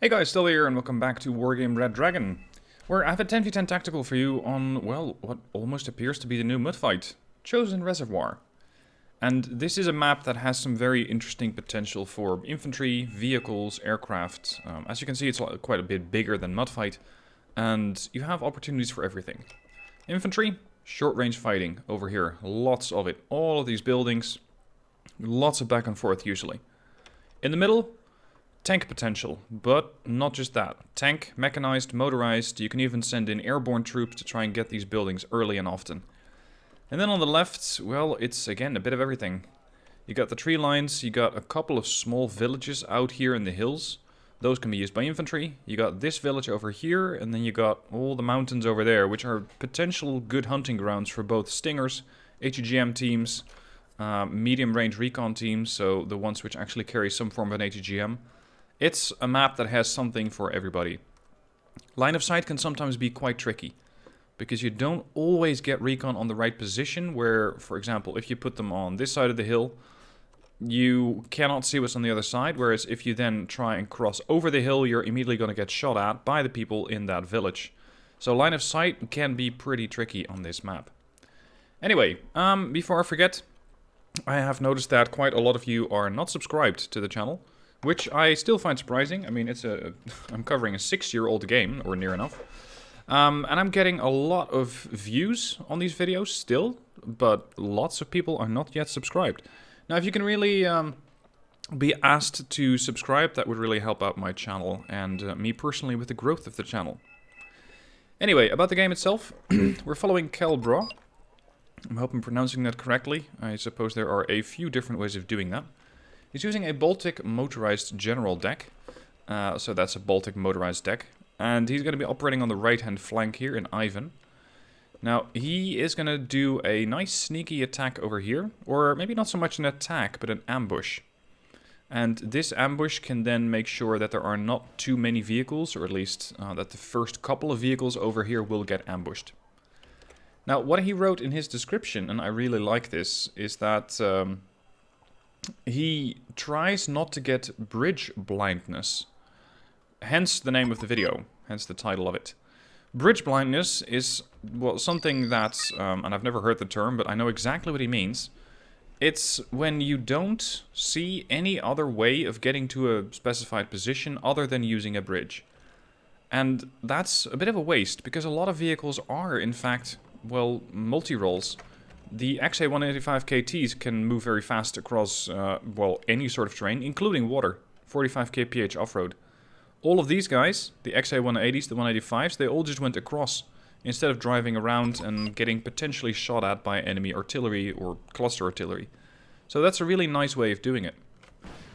Hey guys, still here, and welcome back to Wargame Red Dragon, where I have a 10v10 tactical for you on, well, what almost appears to be the new mud fight, Chosen Reservoir. And this is a map that has some very interesting potential for infantry, vehicles, aircraft. As you can see, it's quite a bit bigger than mud fight, and you have opportunities for everything. Infantry, short range fighting over here, lots of it. All of these buildings, lots of back and forth usually. In the middle, tank potential, but not just that. Tank, mechanized, motorized, you can even send in airborne troops to try and get these buildings early and often. And then on the left, well, it's again a bit of everything. You got the tree lines, you got a couple of small villages out here in the hills. Those can be used by infantry. You got this village over here, and then you got all the mountains over there, which are potential good hunting grounds for both stingers, ATGM teams, medium range recon teams, so the ones which actually carry some form of an ATGM. It's a map that has something for everybody. Line of sight can sometimes be quite tricky, because you don't always get recon on the right position, where, for example, if you put them on this side of the hill, you cannot see what's on the other side, whereas if you then try and cross over the hill, you're immediately going to get shot at by the people in that village. So line of sight can be pretty tricky on this map. Anyway, before I forget, I have noticed that quite a lot of you are not subscribed to the channel, which I still find surprising. I mean, I'm covering a 6-year-old game, or near enough. And I'm getting a lot of views on these videos still, but lots of people are not yet subscribed. Now, if you can really be asked to subscribe, that would really help out my channel, and me personally with the growth of the channel. Anyway, about the game itself, we're following KellBraugh. I hope I'm pronouncing that correctly. I suppose there are a few different ways of doing that. He's using a Baltic motorized general deck, so that's a Baltic motorized deck, and he's going to be operating on the right-hand flank here in Ivan. Now, he is going to do a nice sneaky attack over here, or maybe not so much an attack, but an ambush. And this ambush can then make sure that there are not too many vehicles, or at least that the first couple of vehicles over here will get ambushed. Now, what he wrote in his description, and I really like this, is that he tries not to get bridge blindness. Hence the name of the video, hence the title of it. Bridge blindness is, well, something that, and I've never heard the term, but I know exactly what he means. It's when you don't see any other way of getting to a specified position other than using a bridge. And that's a bit of a waste, because a lot of vehicles are, in fact, well, multi-rolls. The XA185 KTs can move very fast across, well, any sort of terrain, including water. 45 kph off-road. All of these guys, the XA180s, the 185s, they all just went across, instead of driving around and getting potentially shot at by enemy artillery or cluster artillery. So that's a really nice way of doing it.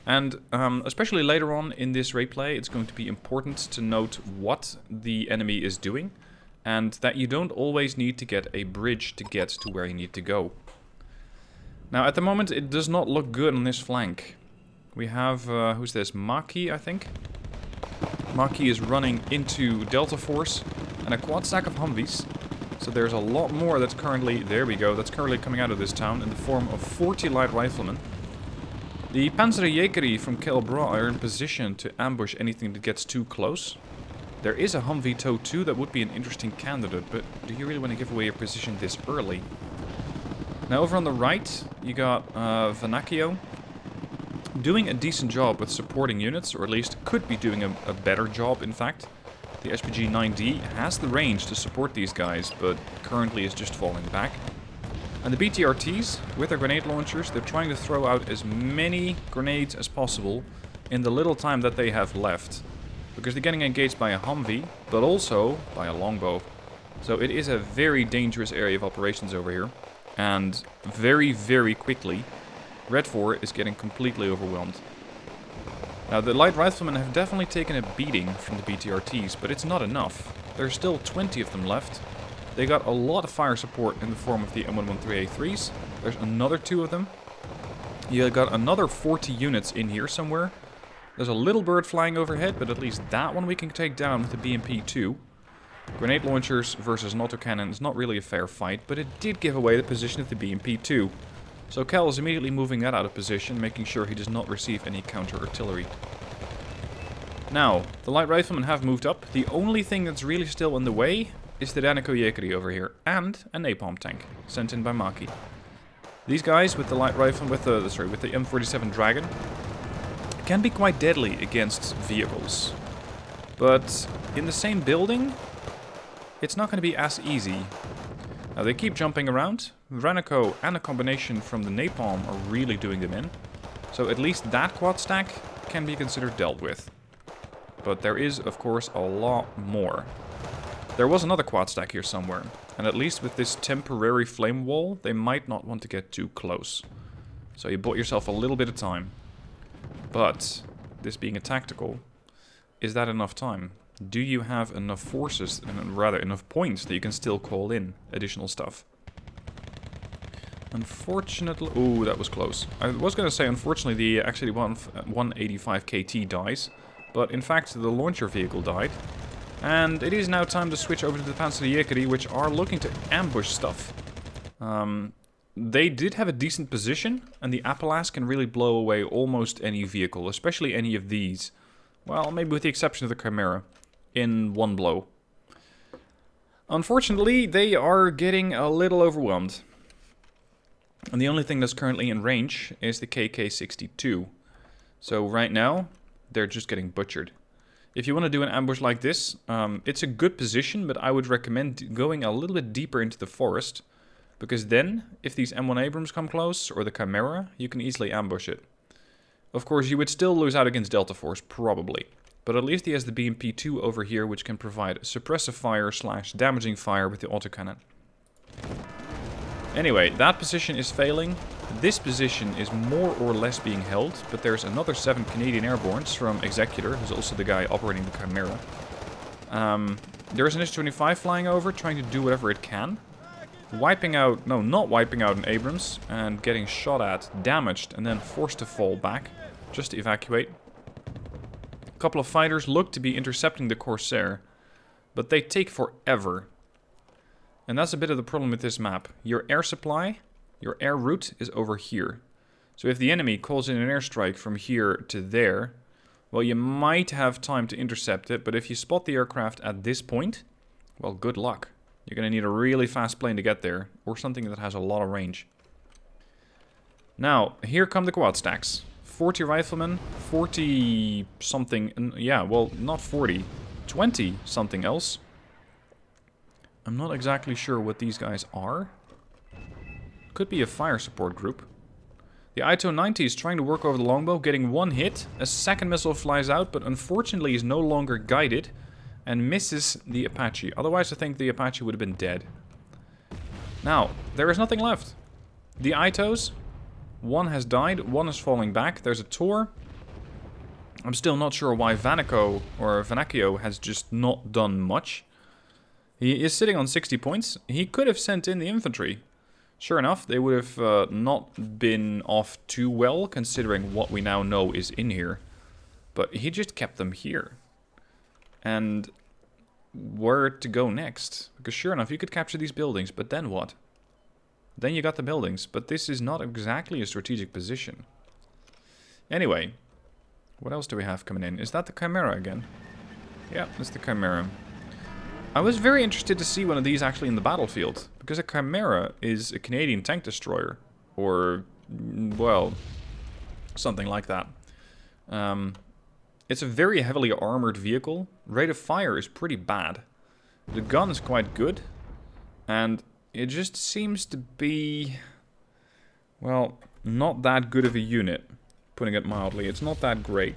And especially later on in this raid play, it's going to be important to note what the enemy is doing, and that you don't always need to get a bridge to get to where you need to go. Now, at the moment, it does not look good on this flank. We have, who's this? Maki, I think? Maki is running into Delta Force and a quad stack of Humvees. So there's a lot more that's currently, there we go, that's currently coming out of this town in the form of 40 light riflemen. The Panzerjägeri from KellBraugh are in position to ambush anything that gets too close. There is a Humvee tow too that would be an interesting candidate, but do you really want to give away your position this early? Now over on the right, you got Vanakio doing a decent job with supporting units, or at least could be doing a better job, in fact. The SPG-9D has the range to support these guys, but currently is just falling back. And the BTRTs, with their grenade launchers, they're trying to throw out as many grenades as possible in the little time that they have left. Because they're getting engaged by a Humvee, but also by a longbow. So it is a very dangerous area of operations over here. And very, very quickly, Red 4 is getting completely overwhelmed. Now, the light riflemen have definitely taken a beating from the BTRTs, but it's not enough. There's still 20 of them left. They got a lot of fire support in the form of the M113A3s. There's another 2 of them. You got another 40 units in here somewhere. There's a little bird flying overhead, but at least that one we can take down with the BMP-2. Grenade launchers versus an autocannon is not really a fair fight, but it did give away the position of the BMP-2. So Kell is immediately moving that out of position, making sure he does not receive any counter-artillery. Now, the light riflemen have moved up. The only thing that's really still in the way is the Danico Yekeri over here. And a napalm tank sent in by Maki. These guys with the light rifle, with the M47 Dragon, can be quite deadly against vehicles. But in the same building, it's not going to be as easy. Now, they keep jumping around. Ranico and a combination from the napalm are really doing them in. So at least that quad stack can be considered dealt with. But there is, of course, a lot more. There was another quad stack here somewhere. And at least with this temporary flame wall, they might not want to get too close. So you bought yourself a little bit of time. But, this being a tactical, is that enough time? Do you have enough forces, and rather enough points, that you can still call in additional stuff? Unfortunately... Ooh, that was close. I was going to say, unfortunately, the actually 185 KT dies. But in fact, the launcher vehicle died. And it is now time to switch over to the Panzer Yekeri, which are looking to ambush stuff. They did have a decent position, and the Appalachian can really blow away almost any vehicle, especially any of these. Well, maybe with the exception of the Chimera, in one blow. Unfortunately, they are getting a little overwhelmed. And the only thing that's currently in range is the KK-62. So right now, they're just getting butchered. If you want to do an ambush like this, it's a good position, but I would recommend going a little bit deeper into the forest. Because then, if these M1 Abrams come close, or the Chimera, you can easily ambush it. Of course, you would still lose out against Delta Force, probably. But at least he has the BMP-2 over here, which can provide suppressive fire / damaging fire with the autocannon. Anyway, that position is failing. This position is more or less being held, but there's another 7 Canadian Airbornes from Executor, who's also the guy operating the Chimera. There's an Ish-25 flying over, trying to do whatever it can. Wiping out, no, not wiping out an Abrams, and getting shot at, damaged, and then forced to fall back, just to evacuate. A couple of fighters look to be intercepting the Corsair, but they take forever. And that's a bit of the problem with this map. Your air supply, your air route is over here. So if the enemy calls in an airstrike from here to there, well, you might have time to intercept it, but if you spot the aircraft at this point, well, good luck. You're going to need a really fast plane to get there, or something that has a lot of range. Now, here come the quad stacks. 40 riflemen, 40 something, yeah, well, not 40, 20 something else. I'm not exactly sure what these guys are. Could be a fire support group. The Ito 90 is trying to work over the longbow, getting one hit. A second missile flies out, but unfortunately is no longer guided and misses the Apache. Otherwise, I think the Apache would have been dead. Now, there is nothing left. The Itos, one has died, one is falling back. There's a Tor. I'm still not sure why Vanaccio has just not done much. He is sitting on 60 points. He could have sent in the infantry. Sure enough, they would have not been off too well, considering what we now know is in here. But he just kept them here. And where to go next? Because sure enough, you could capture these buildings, but then what? Then you got the buildings, but this is not exactly a strategic position. Anyway, what else do we have coming in? Is that the Chimera again? Yeah, that's the Chimera. I was very interested to see one of these actually in the battlefield, because a Chimera is a Canadian tank destroyer, or, well, something like that. It's a very heavily armored vehicle. Rate of fire is pretty bad. The gun is quite good, and it just seems to be, well, not that good of a unit, putting it mildly. It's not that great.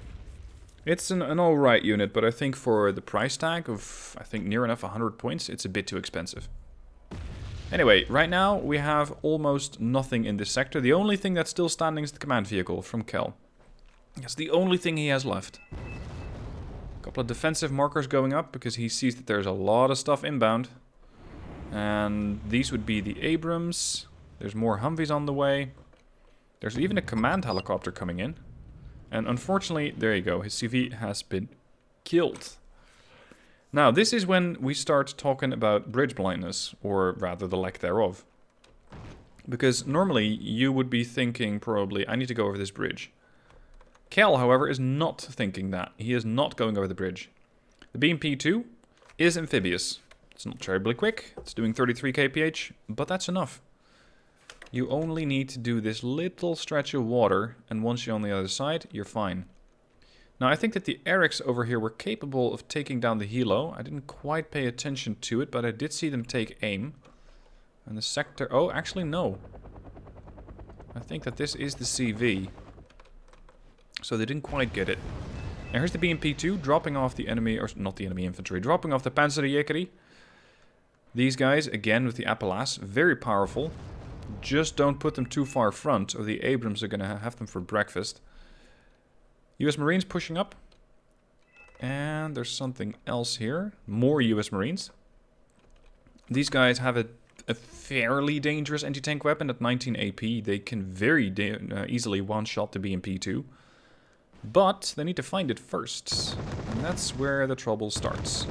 It's an alright unit, but I think for the price tag of, I think, near enough 100 points, it's a bit too expensive. Anyway, right now we have almost nothing in this sector. The only thing that's still standing is the command vehicle from Kell. That's the only thing he has left. A couple of defensive markers going up because he sees that there's a lot of stuff inbound. And these would be the Abrams. There's more Humvees on the way. There's even a command helicopter coming in. And unfortunately, there you go, his CV has been killed. Now, this is when we start talking about bridge blindness, or rather the lack thereof. Because normally you would be thinking probably, I need to go over this bridge. Kell, however, is not thinking that. He is not going over the bridge. The BMP-2 is amphibious. It's not terribly quick. It's doing 33 kph, but that's enough. You only need to do this little stretch of water, and once you're on the other side, you're fine. Now, I think that the Erics over here were capable of taking down the Hilo. I didn't quite pay attention to it, but I did see them take aim. And the sector... Oh, actually, no. I think that this is the CV. So they didn't quite get it. Now, here's the BMP-2 dropping off the enemy... Or not the enemy infantry. Dropping off the Panzerjäger. These guys, again, with the Appalachian, very powerful. Just don't put them too far front, or the Abrams are going to have them for breakfast. US Marines pushing up. And there's something else here. More US Marines. These guys have a fairly dangerous anti-tank weapon at 19 AP. They can very easily one-shot the BMP-2. But they need to find it first. And that's where the trouble starts.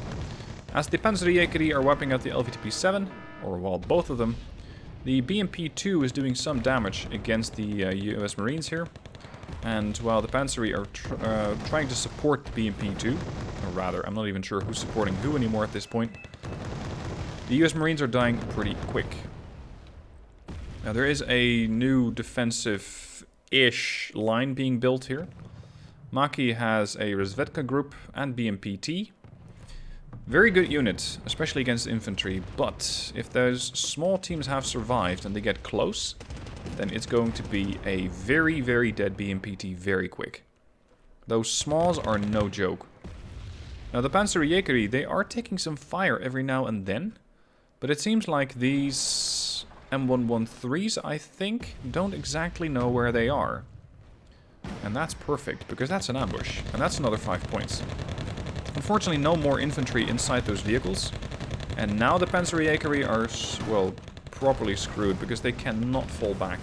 As the Panzerjäger are wiping out the LVTP-7, or well, both of them, the BMP-2 is doing some damage against the US Marines here. And while the Panzeri are trying to support the BMP-2, or rather, I'm not even sure who's supporting who anymore at this point, the US Marines are dying pretty quick. Now there is a new defensive-ish line being built here. Maki has a Razvedka group and BMP-T. Very good unit, especially against infantry, but if those small teams have survived and they get close, then it's going to be a very, very dead BMP-T very quick. Those smalls are no joke. Now the Panzerjäger, they are taking some fire every now and then, but it seems like these M113s, I think, don't exactly know where they are. And that's perfect, because that's an ambush, and that's another 5 points. Unfortunately, no more infantry inside those vehicles, and now the Panzerjäger are, well, properly screwed, because they cannot fall back.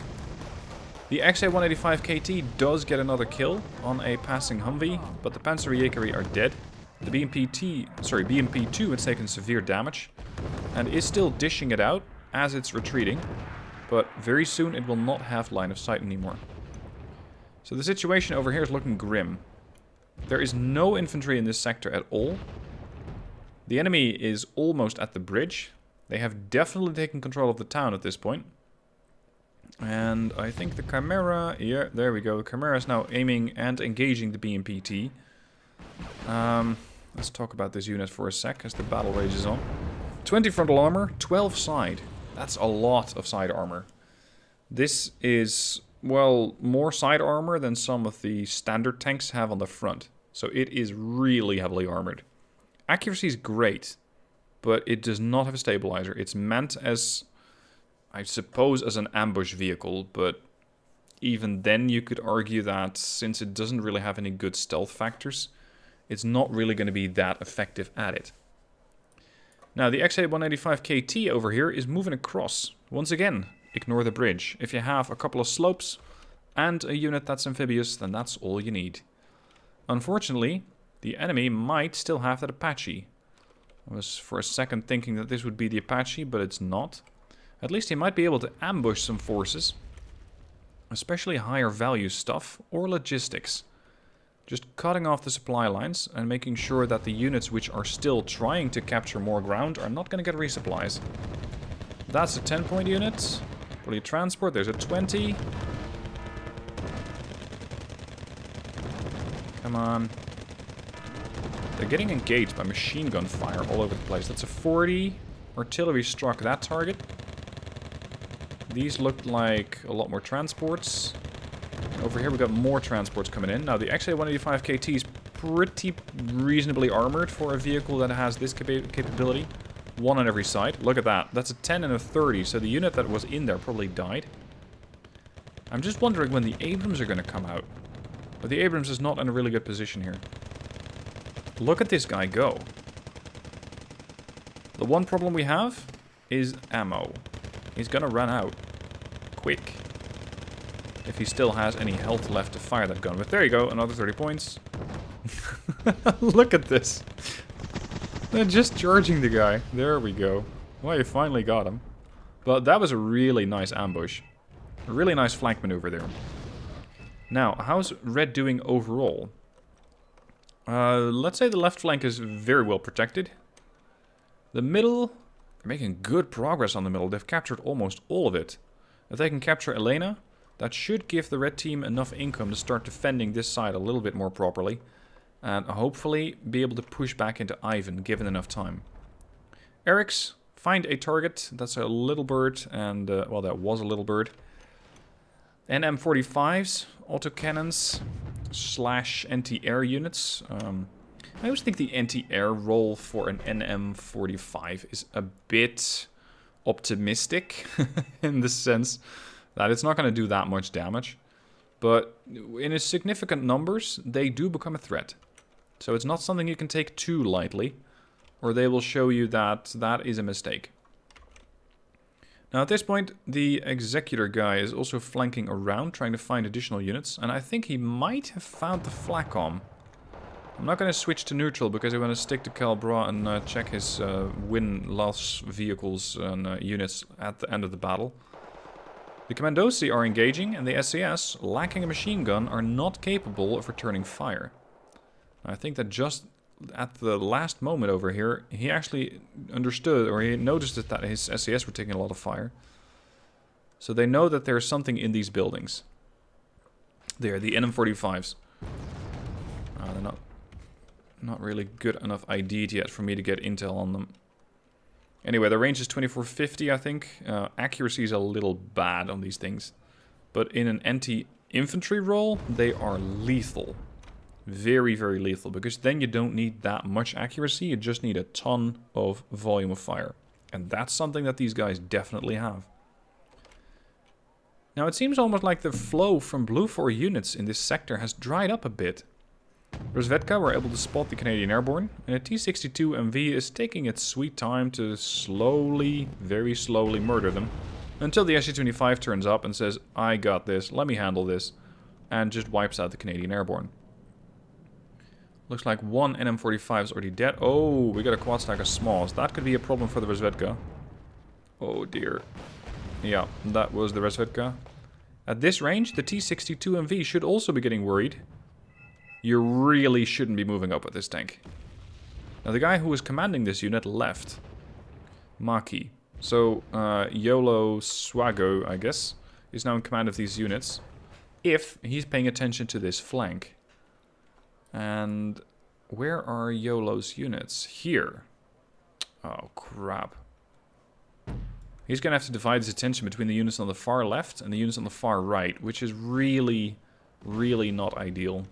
The XA-185 KT does get another kill on a passing Humvee, but the Panzerjäger are dead. The BMP-2 has taken severe damage, and is still dishing it out as it's retreating, but very soon it will not have line of sight anymore. So the situation over here is looking grim. There is no infantry in this sector at all. The enemy is almost at the bridge. They have definitely taken control of the town at this point. And I think the Chimera... Yeah, there we go. The Chimera is now aiming and engaging the BMP-T. Let's talk about this unit for a sec as the battle rages on. 20 frontal armor, 12 side. That's a lot of side armor. This is... well, more side armor than some of the standard tanks have on the front. So it is really heavily armored. Accuracy is great, but it does not have a stabilizer. It's meant as, I suppose, as an ambush vehicle, but even then you could argue that since it doesn't really have any good stealth factors, it's not really going to be that effective at it. Now, the XA-185 KT over here is moving across. Once again, ignore the bridge. If you have a couple of slopes and a unit that's amphibious, then that's all you need. Unfortunately, the enemy might still have that Apache. I was for a second thinking that this would be the Apache, but it's not. At least he might be able to ambush some forces, especially higher value stuff or logistics. Just cutting off the supply lines and making sure that the units which are still trying to capture more ground are not going to get resupplies. That's a 10-point unit. Probably transport, there's a 20. Come on. They're getting engaged by machine gun fire all over the place. That's a 40. Artillery struck that target. These looked like a lot more transports. Over here we got more transports coming in. Now the XA-185 KT is pretty reasonably armored for a vehicle that has this capability. One on every side. Look at that. That's a 10 and a 30, so the unit that was in there probably died. I'm just wondering when the Abrams are going to come out. But the Abrams is not in a really good position here. Look at this guy go. The one problem we have is ammo. He's going to run out quick. If he still has any health left to fire that gun with. There you go, another 30 points. Look at this. They're just charging the guy. There we go. Well, you finally got him. But that was a really nice ambush. A really nice flank maneuver there. Now, how's red doing overall? Let's say the left flank is very well protected. The middle, they're making good progress on the middle. They've captured almost all of it. If they can capture Elena, that should give the red team enough income to start defending this side a little bit more properly. And hopefully be able to push back into Ivan, given enough time. Eric's, find a target. That's a little bird, and, well, that was a little bird. NM45s, autocannons, / anti-air units. I always think the anti-air role for an NM45 is a bit optimistic, in the sense that it's not going to do that much damage. But in its significant numbers, they do become a threat. So it's not something you can take too lightly, or they will show you that that is a mistake. Now at this point, the Executor guy is also flanking around, trying to find additional units, and I think he might have found the Flacom. I'm not going to switch to neutral, because I want to stick to KellBraugh and check his win-loss vehicles and units at the end of the battle. The Commandosi are engaging, and the SAS, lacking a machine gun, are not capable of returning fire. I think that just at the last moment over here, he actually understood, or he noticed that his SAS were taking a lot of fire. So they know that there's something in these buildings. There, the NM45s. They're not really good enough ID'd yet for me to get intel on them. Anyway, the range is 2450, I think. Accuracy is a little bad on these things. But in an anti-infantry role, they are lethal. Very, very lethal, because then you don't need that much accuracy, you just need a ton of volume of fire. And that's something that these guys definitely have. Now it seems almost like the flow from Blue 4 units in this sector has dried up a bit. Rozvedka were able to spot the Canadian Airborne, and a T-62 MV is taking its sweet time to slowly, very slowly murder them, until the SU-25 turns up and says, I got this, let me handle this, and just wipes out the Canadian Airborne. Looks like one NM45 is already dead. Oh, we got a quad stack of smalls. That could be a problem for the Rozvedka. Oh dear. Yeah, that was the Rozvedka. At this range, the T-62 MV should also be getting worried. You really shouldn't be moving up with this tank. Now, the guy who was commanding this unit left. Maki. So, Yolo Swago, I guess, is now in command of these units. If he's paying attention to this flank. And where are Yolo's units? Here. Oh, crap. He's going to have to divide his attention between the units on the far left and the units on the far right, which is really, really not ideal.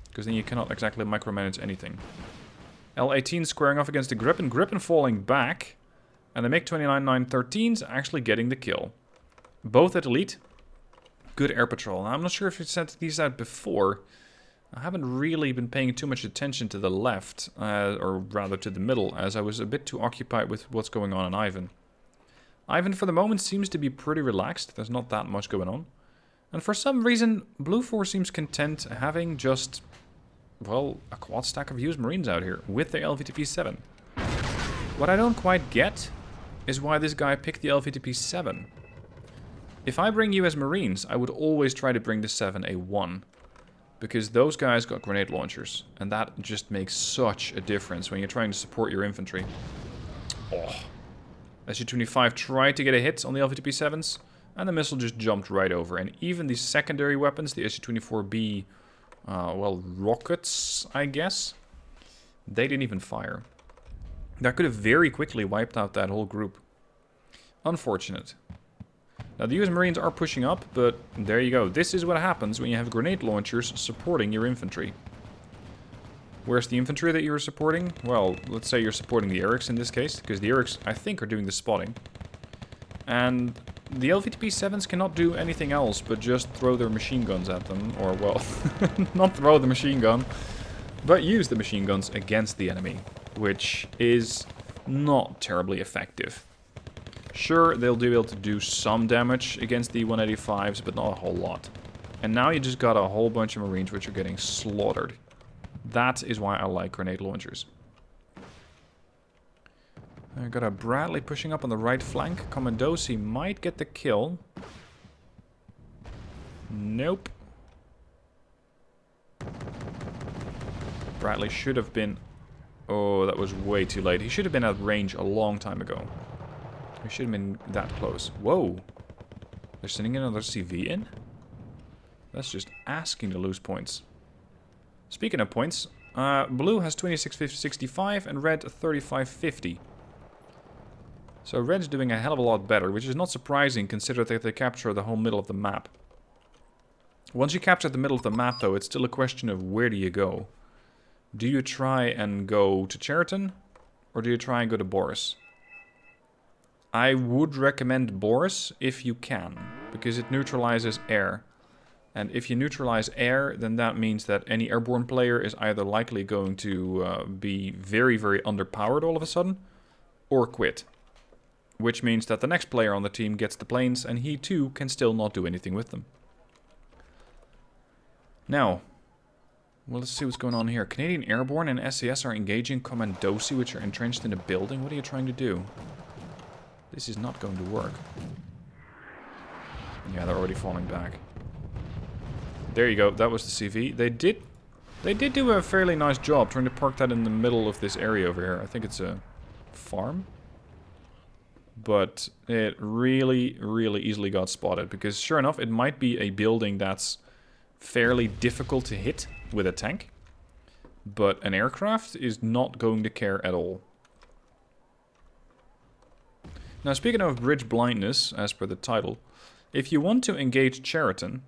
Because then you cannot exactly micromanage anything. L-18 squaring off against the Gripen. Gripen falling back. And the MiG-29-913's actually getting the kill. Both at elite. Good air patrol. Now, I'm not sure if you sent these out before. I haven't really been paying too much attention to the left, or rather to the middle, as I was a bit too occupied with what's going on in Ivan. Ivan, for the moment, seems to be pretty relaxed. There's not that much going on. And for some reason, Blue 4 seems content having just, well, a quad stack of used Marines out here with the LVTP-7. What I don't quite get is why this guy picked the LVTP-7. If I bring US Marines, I would always try to bring the 7A1. Because those guys got grenade launchers. And that just makes such a difference when you're trying to support your infantry. Oh. SU-25 tried to get a hit on the LVTP-7s. And the missile just jumped right over. And even the secondary weapons, the SU-24B, well, rockets, I guess. They didn't even fire. That could have very quickly wiped out that whole group. Unfortunate. Now, the US Marines are pushing up, but there you go. This is what happens when you have grenade launchers supporting your infantry. Where's the infantry that you're supporting? Well, let's say you're supporting the Erics in this case, because the Erics, I think, are doing the spotting. And the LVTP-7s cannot do anything else but just throw their machine guns at them. Or, well, not throw the machine gun, but use the machine guns against the enemy, which is not terribly effective. Sure, they'll be able to do some damage against the 185s, but not a whole lot. And now you just got a whole bunch of Marines which are getting slaughtered. That is why I like grenade launchers. I got a Bradley pushing up on the right flank. Commandosi might get the kill. Nope. Bradley should have been... Oh, that was way too late. He should have been at range a long time ago. He should have been that close. Whoa. They're sending another CV in? That's just asking to lose points. Speaking of points, blue has 26.65 and red 35.50. So red's doing a hell of a lot better, which is not surprising considering that they capture the whole middle of the map. Once you capture the middle of the map, though, it's still a question of where do you go. Do you try and go to Cheriton, or do you try and go to Boris? I would recommend Boris if you can, because it neutralizes air. And if you neutralize air, then that means that any airborne player is either likely going to be very, very underpowered all of a sudden, or quit. Which means that the next player on the team gets the planes, and he too can still not do anything with them. Now, well, let's see what's going on here. Canadian Airborne and SAS are engaging Commandosi, which are entrenched in a building. What are you trying to do? This is not going to work. Yeah, they're already falling back. There you go. That was the CV. They did do a fairly nice job trying to park that in the middle of this area over here. I think it's a farm. But it really, really easily got spotted. Because sure enough, it might be a building that's fairly difficult to hit with a tank. But an aircraft is not going to care at all. Now, speaking of bridge blindness, as per the title, if you want to engage Cheriton,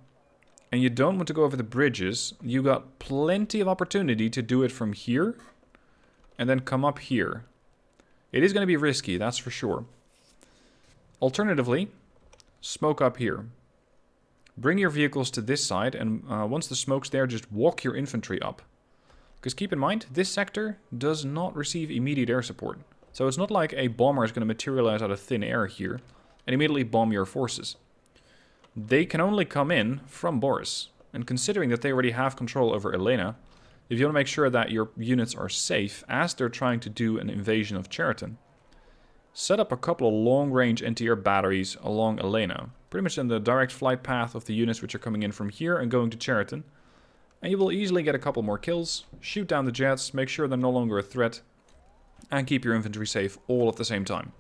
and you don't want to go over the bridges, you got plenty of opportunity to do it from here, and then come up here. It is going to be risky, that's for sure. Alternatively, smoke up here. Bring your vehicles to this side, and once the smoke's there, just walk your infantry up. Because keep in mind, this sector does not receive immediate air support. So it's not like a bomber is going to materialize out of thin air here and immediately bomb your forces. They can only come in from Boris. And considering that they already have control over Elena, if you want to make sure that your units are safe as they're trying to do an invasion of Cheriton, set up a couple of long-range anti-air batteries along Elena, pretty much in the direct flight path of the units which are coming in from here and going to Cheriton. And you will easily get a couple more kills, shoot down the jets, make sure they're no longer a threat, and keep your infantry safe all at the same time.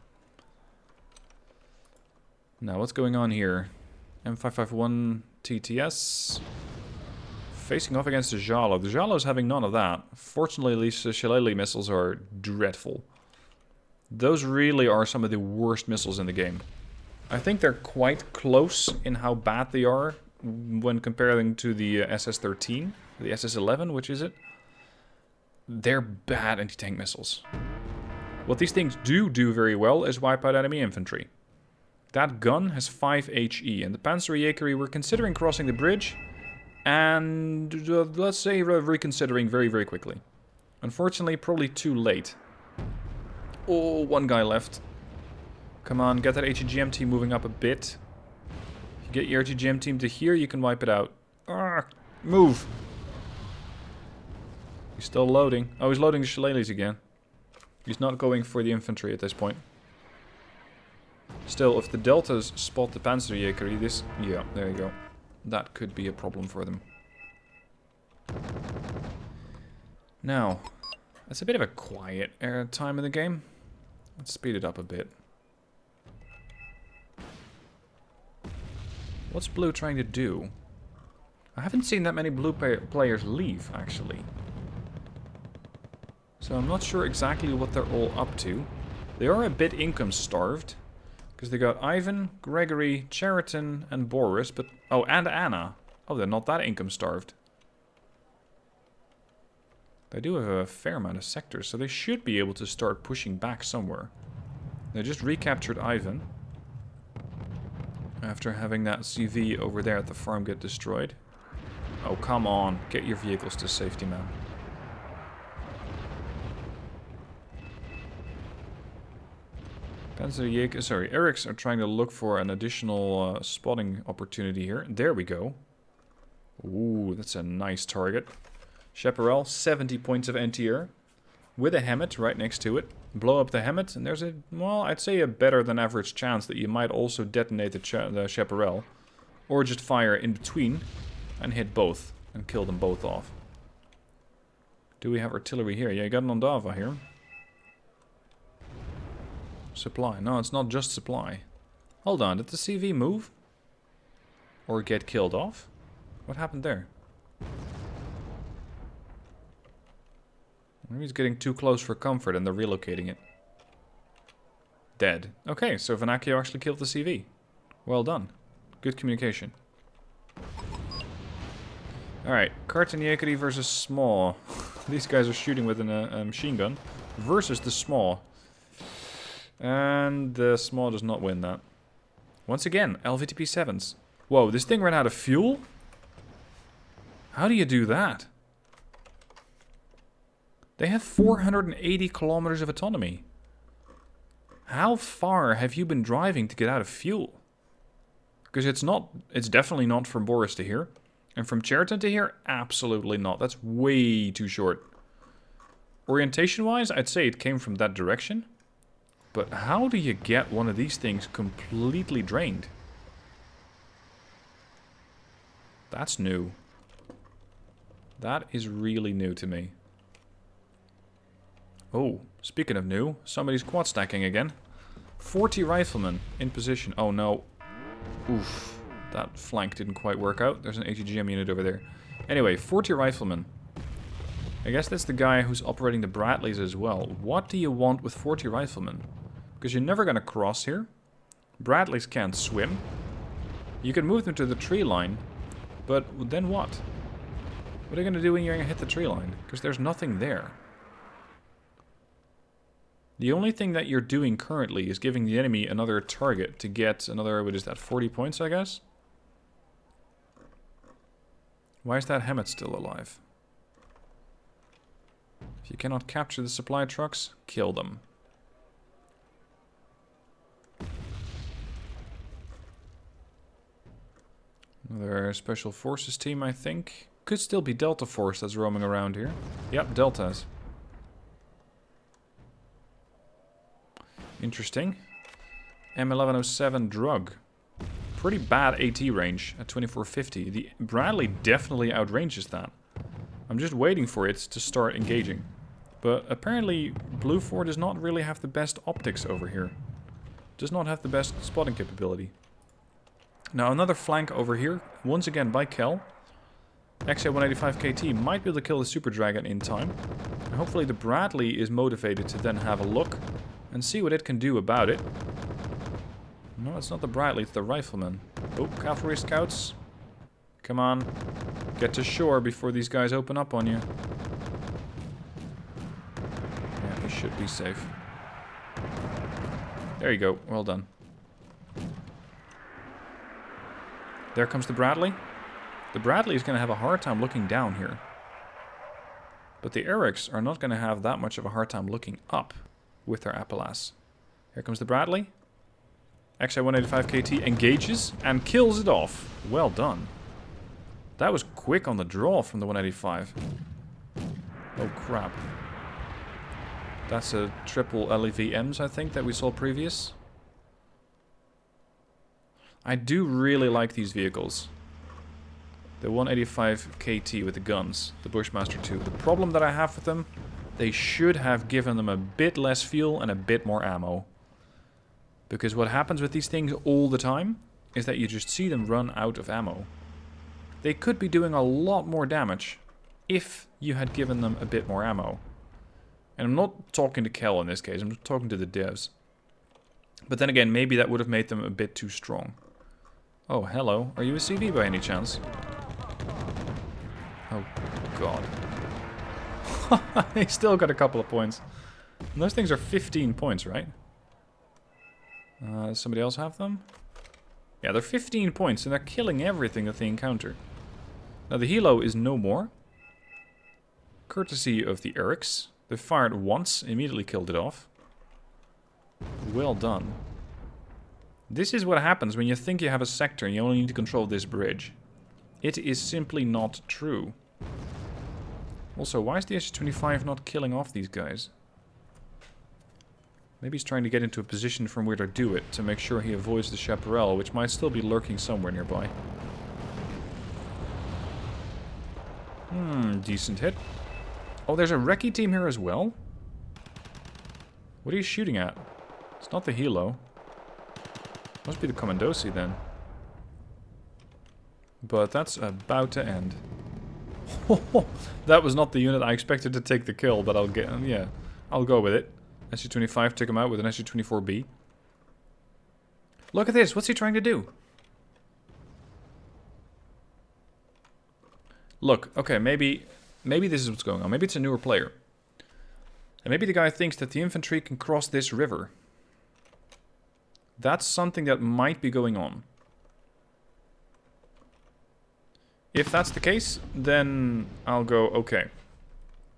Now, what's going on here? M551 TTS facing off against the Jalo. The Jalo is having none of that. Fortunately, these Shillelagh missiles are dreadful. Those really are some of the worst missiles in the game. I think they're quite close in how bad they are when comparing to the SS-13, the SS-11, which is it? They're bad anti-tank missiles. What these things do very well is wipe out enemy infantry. That gun has 5 HE, and the Panzerjäger were considering crossing the bridge, and let's say reconsidering very quickly. Unfortunately, probably too late. Oh, one guy left. Come on, get that HEGM team moving up a bit. If you get your HEGM team to here, you can wipe it out. Move! He's still loading. Oh, he's loading the Shillelaghs again. He's not going for the infantry at this point. Still, if the Deltas spot the Panzerjäger, this... Yeah, there you go. That could be a problem for them. Now, it's a bit of a quiet time in the game. Let's speed it up a bit. What's blue trying to do? I haven't seen that many blue players leave, actually. So I'm not sure exactly what they're all up to. They are a bit income starved. Because they got Ivan, Gregory, Cheriton, and Boris, but... Oh, and Anna. Oh, they're not that income starved. They do have a fair amount of sectors, so they should be able to start pushing back somewhere. They just recaptured Ivan. After having that CV over there at the farm get destroyed. Oh, come on. Get your vehicles to safety, man. Panzerjäger, sorry, Erics are trying to look for an additional spotting opportunity here. There we go. Ooh, that's a nice target. Chaparral, 70 points of anti-air. With a Hammett right next to it. Blow up the Hammett, and there's a, well, I'd say a better than average chance that you might also detonate the Chaparral. Or just fire in between and hit both and kill them both off. Do we have artillery here? Yeah, you got an Ondava here. Supply. No, it's not just supply. Hold on, did the CV move? Or get killed off? What happened there? Maybe he's getting too close for comfort and they're relocating it. Dead. Okay, so Vanacchio actually killed the CV. Well done. Good communication. Alright, Kartaniekeri versus Small. These guys are shooting with a machine gun. Versus the Small. And the Small does not win that. Once again, LVTP-7s. Whoa, this thing ran out of fuel? How do you do that? They have 480 kilometers of autonomy. How far have you been driving to get out of fuel? Because it's definitely not from Boris to here. And from Cheriton to here, absolutely not. That's way too short. Orientation-wise, I'd say it came from that direction. But how do you get one of these things completely drained? That's new. That is really new to me. Oh, speaking of new, somebody's quad stacking again. 40 riflemen in position. Oh no. Oof. That flank didn't quite work out. There's an ATGM unit over there. Anyway, 40 riflemen. I guess that's the guy who's operating the Bradleys as well. What do you want with 40 riflemen? Because you're never going to cross here. Bradleys can't swim. You can move them to the tree line. But then what? What are you going to do when you hit the tree line? Because there's nothing there. The only thing that you're doing currently is giving the enemy another target to get another, what is that, 40 points, I guess? Why is that Hammett still alive? If you cannot capture the supply trucks, kill them. Another special forces team, I think. Could still be Delta Force that's roaming around here. Yep, Deltas. Interesting. M1107 drug. Pretty bad AT range at 2450. The Bradley definitely outranges that. I'm just waiting for it to start engaging. But apparently Blue 4 does not really have the best optics over here. Does not have the best spotting capability. Now another flank over here, once again by Kell. XA-185 KT might be able to kill the Super Dragon in time. And hopefully the Bradley is motivated to then have a look and see what it can do about it. No, it's not the Bradley, it's the Rifleman. Oh, cavalry scouts. Come on. Get to shore before these guys open up on you. Yeah, we should be safe. There you go. Well done. There comes the Bradley. The Bradley is going to have a hard time looking down here. But the Erics are not going to have that much of a hard time looking up with their Appalachian. Here comes the Bradley. XA-185 KT engages and kills it off. Well done. That was quick on the draw from the 185. Oh crap. That's a triple LEV-Ms, I think, that we saw previous. I do really like these vehicles. The 185 KT with the guns, the Bushmaster 2. The problem that I have with them, they should have given them a bit less fuel and a bit more ammo. Because what happens with these things all the time is that you just see them run out of ammo. They could be doing a lot more damage if you had given them a bit more ammo. And I'm not talking to Kell in this case, I'm talking to the devs. But then again, maybe that would have made them a bit too strong. Oh, hello. Are you a CV by any chance? Oh, God. He still got a couple of points. And those things are 15 points, right? Does somebody else have them? Yeah, they're 15 points, and they're killing everything that they encounter. Now, the helo is no more. Courtesy of the Erics. They fired once, immediately killed it off. Well done. This is what happens when you think you have a sector and you only need to control this bridge. It is simply not true. Also, why is the SU-25 not killing off these guys? Maybe he's trying to get into a position from where to do it, to make sure he avoids the Chaparral, which might still be lurking somewhere nearby. Decent hit. Oh, there's a recce team here as well? What are you shooting at? It's not the helo. Must be the Commandosi then. But that's about to end. That was not the unit I expected to take the kill, but I'll get... yeah, I'll go with it. SU-25 took him out with an SU-24B. Look at this, what's he trying to do? Look, okay, maybe this is what's going on. Maybe it's a newer player. And maybe the guy thinks that the infantry can cross this river. That's something that might be going on. If that's the case, then I'll go, okay.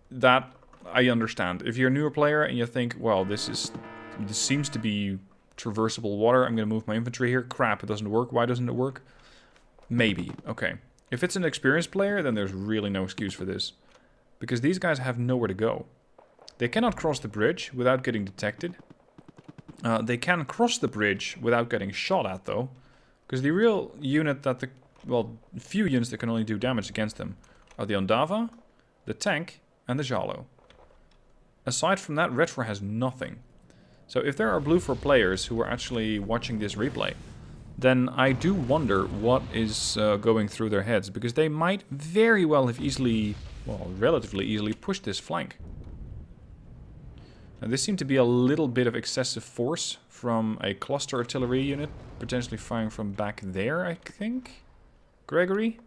That I understand. If you're a newer player and you think, well, this seems to be traversable water, I'm going to move my infantry here. Crap, it doesn't work. Why doesn't it work? Maybe. Okay. If it's an experienced player, then there's really no excuse for this. Because these guys have nowhere to go. They cannot cross the bridge without getting detected. They can cross the bridge without getting shot at, though. Because the real unit that the... well, few units that can only do damage against them are the Ondava, the tank, and the Jalo. Aside from that, Red 4 has nothing. So if there are Blue 4 players who are actually watching this replay, then I do wonder what is going through their heads. Because they might very well have easily, well, relatively easily pushed this flank. Now this seemed to be a little bit of excessive force from a cluster artillery unit, potentially firing from back there, I think. Gregory,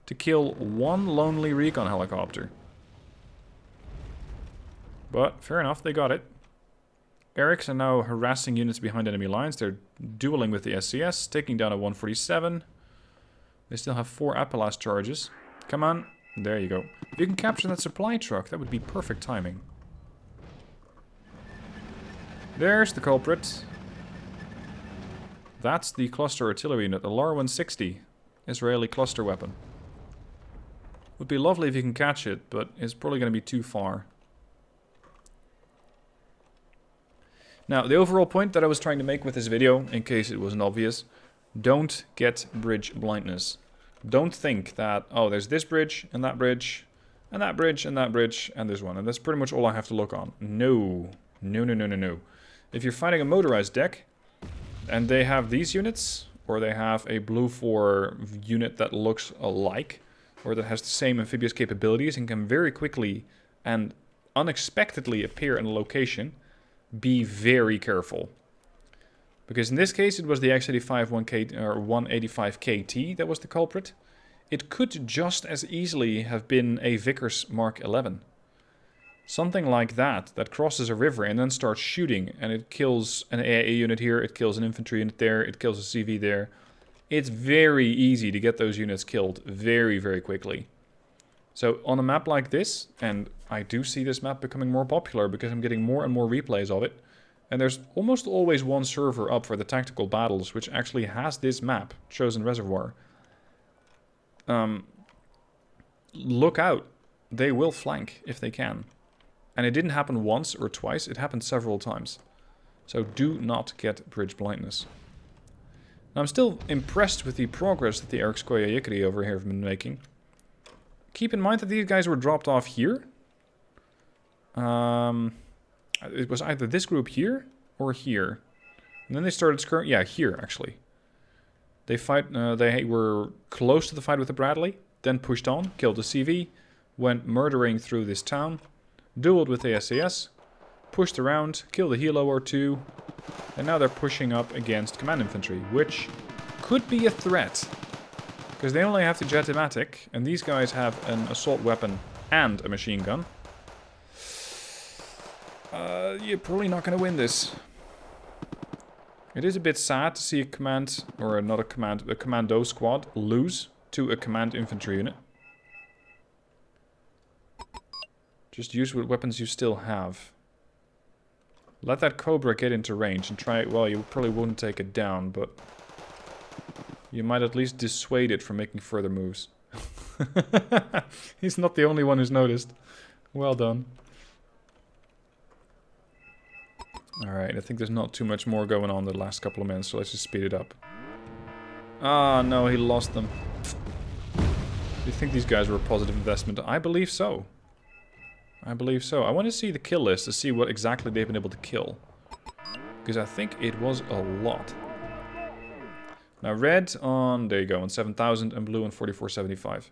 to kill one lonely recon helicopter. But fair enough, they got it. Erics are now harassing units behind enemy lines. They're dueling with the SCS, taking down a 147. They still have 4 Appelas charges. Come on, there you go. If you can capture that supply truck, that would be perfect timing. There's the culprit. That's the cluster artillery unit, the LAR-160. Israeli cluster weapon. Would be lovely if you can catch it, but it's probably going to be too far. Now, the overall point that I was trying to make with this video, in case it wasn't obvious, don't get bridge blindness. Don't think that, oh, there's this bridge, and that bridge, and that bridge, and that bridge, and this one, and that's pretty much all I have to look on. No. No, no, no, no, no. If you're fighting a motorized deck, and they have these units, or they have a Blue 4 unit that looks alike, or that has the same amphibious capabilities and can very quickly and unexpectedly appear in a location, be very careful. Because in this case it was the X85 185 KT that was the culprit. It could just as easily have been a Vickers Mark 11. Something like that crosses a river and then starts shooting, and it kills an AAA unit here, it kills an infantry unit there, it kills a CV there. It's very easy to get those units killed very, very quickly. So on a map like this, and I do see this map becoming more popular because I'm getting more and more replays of it, and there's almost always one server up for the tactical battles which actually has this map, Chosen Reservoir. Look out. They will flank if they can. And it didn't happen once or twice, it happened several times. So do not get bridge blindness. Now I'm still impressed with the progress that the Erikskoye Yikiri over here have been making. Keep in mind that these guys were dropped off here. It was either this group here or here. And then they started skirmishing. Yeah, here actually. They were close to the fight with the Bradley, then pushed on, killed the CV, went murdering through this town. Dueled with the SAS, pushed around, killed a helo or two, and now they're pushing up against command infantry, which could be a threat. Because they only have the Jetomatic, and these guys have an assault weapon and a machine gun. You're probably not going to win this. It is a bit sad to see a command, or not a command, a commando squad lose to a command infantry unit. Just use what weapons you still have. Let that Cobra get into range and try it. Well, you probably wouldn't take it down, but you might at least dissuade it from making further moves. He's not the only one who's noticed. Well done. Alright, I think there's not too much more going on the last couple of minutes, so let's just speed it up. Ah, no, he lost them. Do you think these guys were a positive investment? I believe so. I believe so. I want to see the kill list to see what exactly they've been able to kill. Because I think it was a lot. Now red on, there you go, on 7,000 and blue on 4475.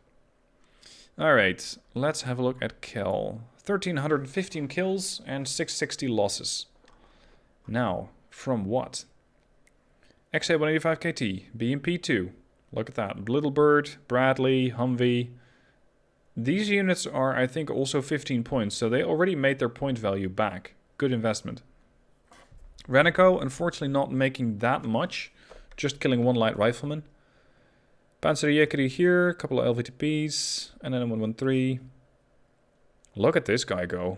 Alright, let's have a look at Kell. 1,315 kills and 660 losses. Now, from what? XA 185 KT, BMP 2. Look at that. Little Bird, Bradley, Humvee. These units are, I think, also 15 points, so they already made their point value back. Good investment. Renico, unfortunately not making that much. Just killing one light rifleman. Panzerjäger here, a couple of LVTPs, and then a 113. Look at this guy go.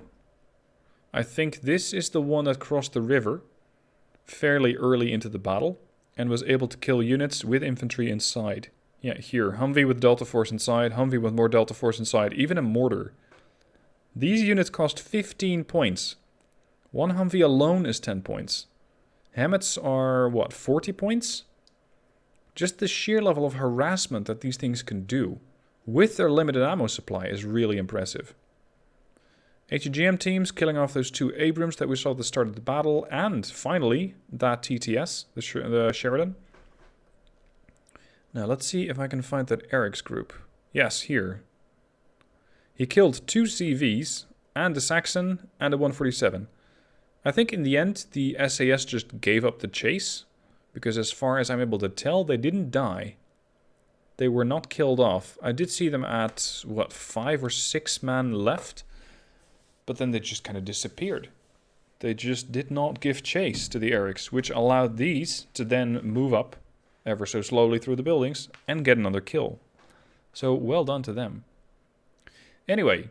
I think this is the one that crossed the river fairly early into the battle and was able to kill units with infantry inside. Yeah, here, Humvee with Delta Force inside, Humvee with more Delta Force inside, even a mortar. These units cost 15 points. One Humvee alone is 10 points. Hammets are, what, 40 points? Just the sheer level of harassment that these things can do with their limited ammo supply is really impressive. HGM teams killing off those 2 Abrams that we saw at the start of the battle, and finally, that TTS, the Sheridan. Now let's see if I can find that Eric's group. Yes, here. He killed 2 CVs, and a Saxon, and a 147. I think in the end, the SAS just gave up the chase, because as far as I'm able to tell, they didn't die. They were not killed off. I did see them at, what, 5 or 6 man left? But then they just kind of disappeared. They just did not give chase to the Erics, which allowed these to then move up ever so slowly through the buildings and get another kill. So well done to them. Anyway,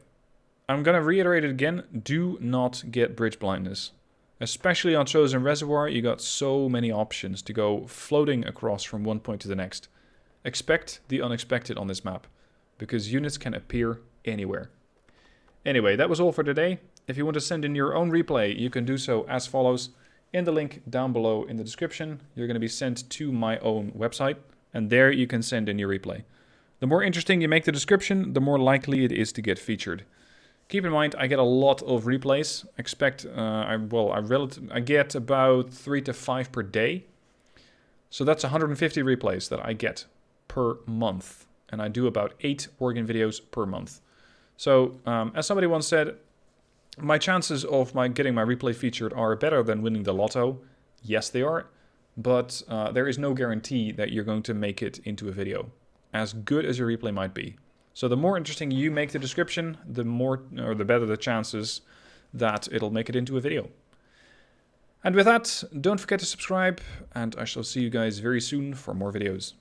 I'm going to reiterate it again. Do not get bridge blindness. Especially on Chosen Reservoir, you got so many options to go floating across from one point to the next. Expect the unexpected on this map, because units can appear anywhere. Anyway, that was all for today. If you want to send in your own replay, you can do so as follows. In the link down below in the description, you're going to be sent to my own website, and there you can send in your replay. The more interesting you make the description, the more likely it is to get featured. Keep in mind, I get a lot of replays. Expect, I get about 3 to 5 per day. So that's 150 replays that I get per month. And I do about 8 Wargame videos per month. So, as somebody once said, my chances of getting my replay featured are better than winning the lotto. Yes, they are. But there is no guarantee that you're going to make it into a video, as good as your replay might be. So the more interesting you make the description, the better the chances that it'll make it into a video. And with that, don't forget to subscribe, and I shall see you guys very soon for more videos.